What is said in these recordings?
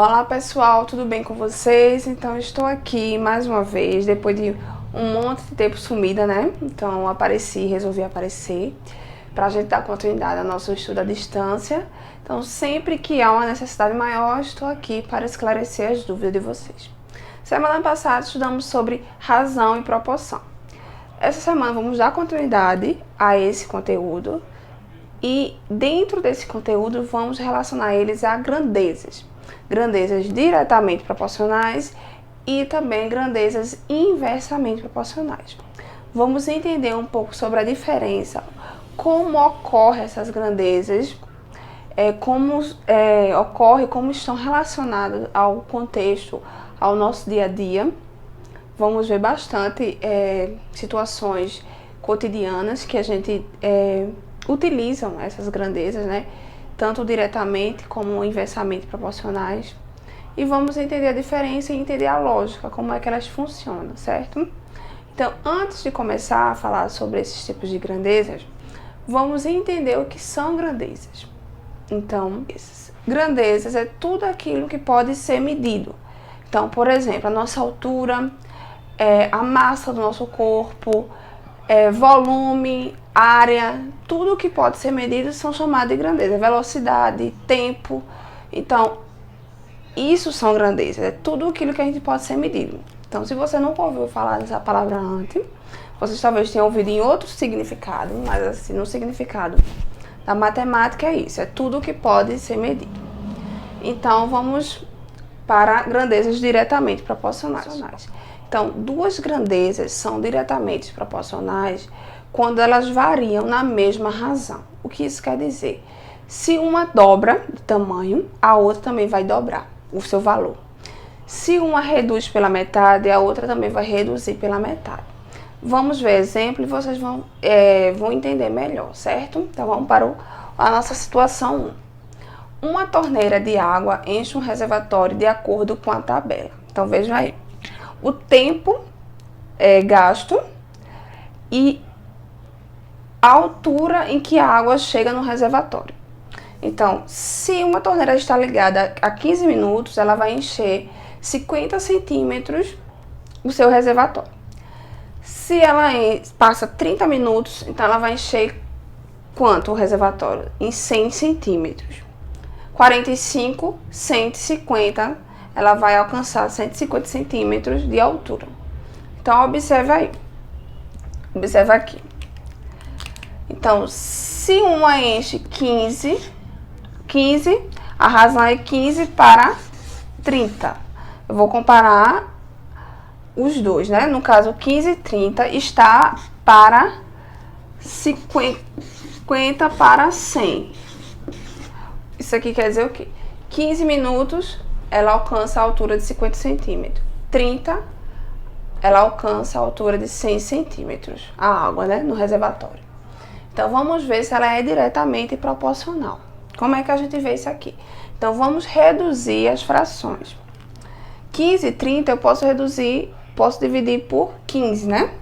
Olá pessoal, tudo bem com vocês? Então estou aqui mais uma vez, depois de um monte de tempo sumida, né? Então resolvi aparecer para a gente dar continuidade ao nosso estudo à distância. Então sempre que há uma necessidade maior, estou aqui para esclarecer as dúvidas de vocês. Semana passada estudamos sobre razão e proporção. Essa semana vamos dar continuidade a esse conteúdo e dentro desse conteúdo vamos relacionar eles a grandezas. Grandezas diretamente proporcionais e também grandezas inversamente proporcionais. Vamos entender um pouco sobre a diferença, como ocorrem essas grandezas, como estão relacionadas ao contexto, ao nosso dia a dia. Vamos ver bastante situações cotidianas que a gente utilizam essas grandezas, né? Tanto diretamente como inversamente proporcionais. E vamos entender a diferença e entender a lógica, como é que elas funcionam, certo? Então, antes de começar a falar sobre esses tipos de grandezas, vamos entender o que são grandezas. Então, essas grandezas é tudo aquilo que pode ser medido. Então, por exemplo, a nossa altura, a massa do nosso corpo, volume, área, tudo que pode ser medido são chamados de grandeza. Velocidade, tempo. Então, isso são grandezas. É tudo aquilo que a gente pode ser medido. Então, se você nunca ouviu falar dessa palavra antes, vocês talvez tenham ouvido em outro significado, mas assim, no significado da matemática é isso. É tudo que pode ser medido. Então, vamos para grandezas diretamente proporcionais. Então, duas grandezas são diretamente proporcionais quando elas variam na mesma razão. O que isso quer dizer? Se uma dobra de tamanho, a outra também vai dobrar o seu valor. Se uma reduz pela metade, a outra também vai reduzir pela metade. Vamos ver exemplo e vocês vão entender melhor, certo? Então, vamos para a nossa situação 1. Uma torneira de água enche um reservatório de acordo com a tabela. Então, veja aí. O tempo gasto e a altura em que a água chega no reservatório. Então, se uma torneira está ligada a 15 minutos, ela vai encher 50 centímetros o seu reservatório. Se ela passa 30 minutos, então ela vai encher quanto o reservatório? Em 100 centímetros. 45, 150, ela vai alcançar 150 centímetros de altura. Então, observa aí. Observa aqui. Então, se uma enche 15, a razão é 15 para 30. Eu vou comparar os dois, né? No caso, 15 e 30 está para 50 para 100. Isso aqui quer dizer o quê? 15 minutos, ela alcança a altura de 50 centímetros. 30, ela alcança a altura de 100 centímetros. A água, né? No reservatório. Então, vamos ver se ela é diretamente proporcional. Como é que a gente vê isso aqui? Então, vamos reduzir as frações. 15 e 30 eu posso dividir por 15, né?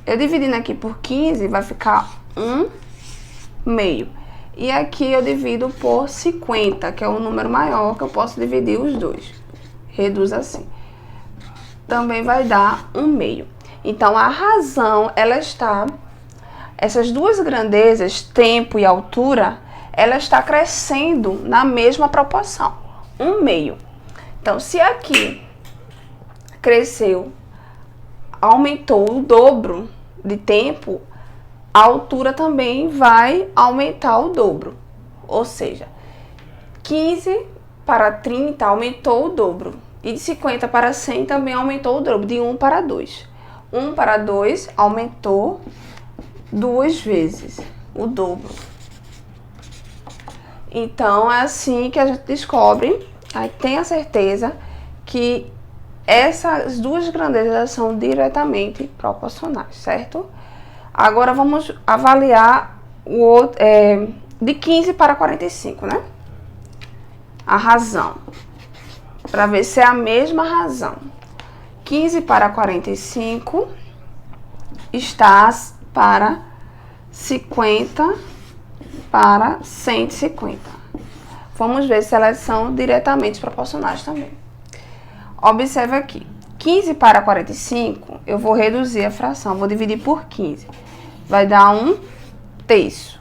Eu dividindo aqui por 15, vai ficar 1 meio. E aqui eu divido por 50, que é o número maior, que eu posso dividir os dois. Reduz assim. Também vai dar 1 meio. Então, a razão, ela está... Essas duas grandezas, tempo e altura, ela está crescendo na mesma proporção. 1 meio. Então, se aqui cresceu, aumentou o dobro de tempo, a altura também vai aumentar o dobro. Ou seja, 15 para 30 aumentou o dobro. E de 50 para 100 também aumentou o dobro, de 1 para 2. 1 para 2 aumentou 2 vezes o dobro. Então, é assim que a gente descobre, aí tem a certeza que essas duas grandezas são diretamente proporcionais, certo? Agora, vamos avaliar o outro, de 15 para 45, né? A razão, para ver se é a mesma razão. 15 para 45 está para 50 para 150. Vamos ver se elas são diretamente proporcionais também. Observe aqui. 15 para 45, eu vou reduzir a fração, vou dividir por 15. Vai dar 1/3.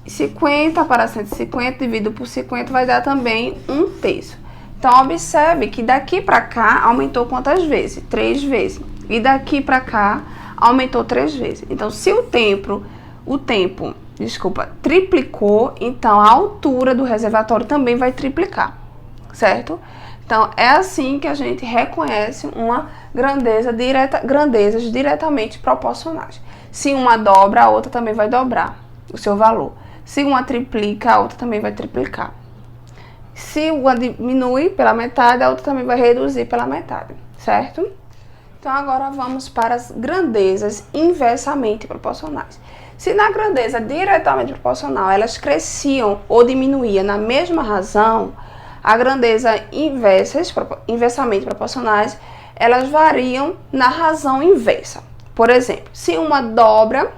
50 para 150, dividido por 50, vai dar também 1/3. Então, observe que daqui para cá aumentou quantas vezes? 3 vezes. E daqui para cá aumentou 3 vezes. Então, se o tempo, triplicou, então a altura do reservatório também vai triplicar, certo? Então, é assim que a gente reconhece uma grandezas diretamente proporcionais. Se uma dobra, a outra também vai dobrar o seu valor. Se uma triplica, a outra também vai triplicar. Se uma diminui pela metade, a outra também vai reduzir pela metade, certo? Então, agora vamos para as grandezas inversamente proporcionais. Se na grandeza diretamente proporcional elas cresciam ou diminuíam na mesma razão, a grandeza inversamente proporcionais, elas variam na razão inversa. Por exemplo, se uma dobra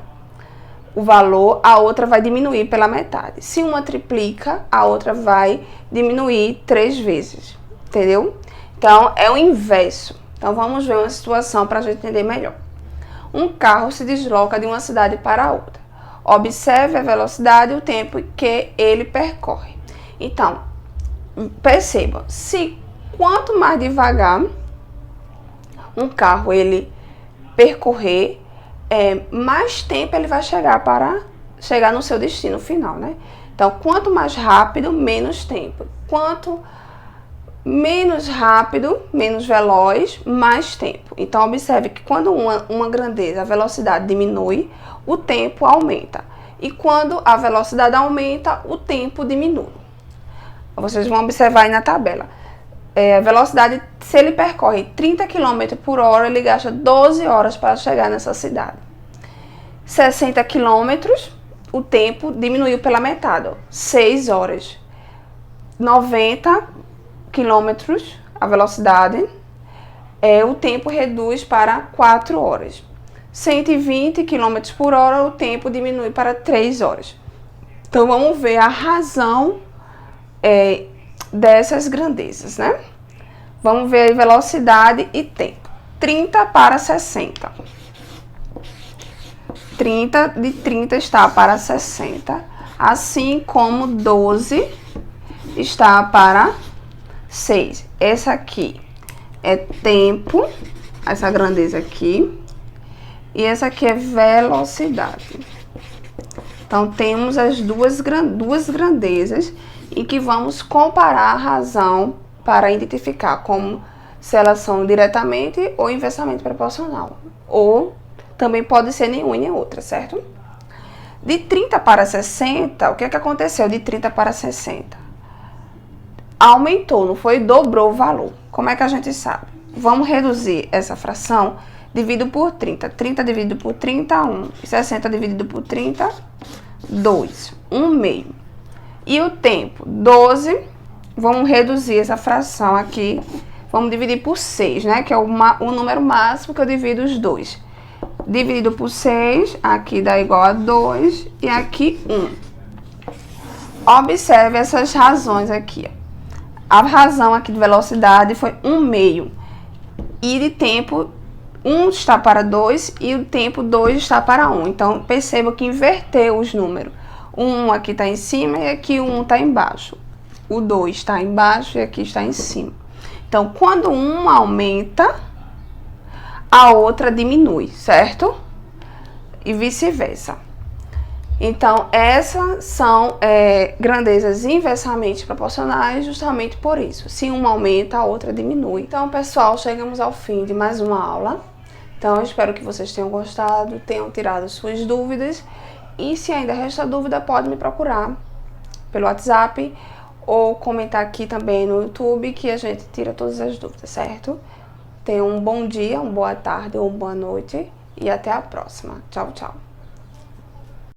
o valor, a outra vai diminuir pela metade. Se uma triplica, a outra vai diminuir 3 vezes, entendeu? Então, é o inverso. Então, vamos ver uma situação para a gente entender melhor. Um carro se desloca de uma cidade para outra. Observe a velocidade e o tempo que ele percorre. Então, perceba, se quanto mais devagar um carro ele percorrer, mais tempo ele vai chegar no seu destino final, né? Então, quanto mais rápido, menos tempo. Quanto menos rápido, menos veloz, mais tempo. Então, observe que quando uma grandeza, a velocidade diminui, o tempo aumenta. E quando a velocidade aumenta, o tempo diminui. Vocês vão observar aí na tabela. A velocidade, se ele percorre 30 km por hora, ele gasta 12 horas para chegar nessa cidade. 60 km, o tempo diminuiu pela metade, 6 horas. 90 km, a velocidade, o tempo reduz para 4 horas. 120 km por hora, o tempo diminui para 3 horas. Então, vamos ver a razão dessas grandezas, né? Vamos ver a velocidade e tempo. 30 para 60. De 30 está para 60. Assim como 12 está para 6. Essa aqui é tempo, essa grandeza aqui. E essa aqui é velocidade. Então, temos as duas grandezas e que vamos comparar a razão para identificar como se elas são diretamente ou inversamente proporcional. Ou também pode ser nenhuma nem outra, certo? De 30 para 60, o que aconteceu de 30 para 60? Aumentou, não foi? Dobrou o valor. Como é que a gente sabe? Vamos reduzir essa fração, dividido por 30. 30 dividido por 30, 1. 60 dividido por 30, 2. 1/2. E o tempo, 12, vamos reduzir essa fração aqui, vamos dividir por 6, né? Que é o número máximo que eu divido os dois. Dividido por 6, aqui dá igual a 2 e aqui 1. Observe essas razões aqui. A razão aqui de velocidade foi 1/2. E de tempo, 1 está para 2 e o tempo 2 está para 1. Então, perceba que inverteu os números. O 1 aqui está em cima e aqui o 1 está embaixo. O 2 está embaixo e aqui está em cima. Então, quando um aumenta, a outra diminui, certo? E vice-versa. Então, essas são grandezas inversamente proporcionais justamente por isso. Se uma aumenta, a outra diminui. Então, pessoal, chegamos ao fim de mais uma aula. Então, eu espero que vocês tenham gostado, tenham tirado suas dúvidas. E se ainda resta dúvida, pode me procurar pelo WhatsApp ou comentar aqui também no YouTube que a gente tira todas as dúvidas, certo? Tenham um bom dia, uma boa tarde ou uma boa noite e até a próxima. Tchau, tchau.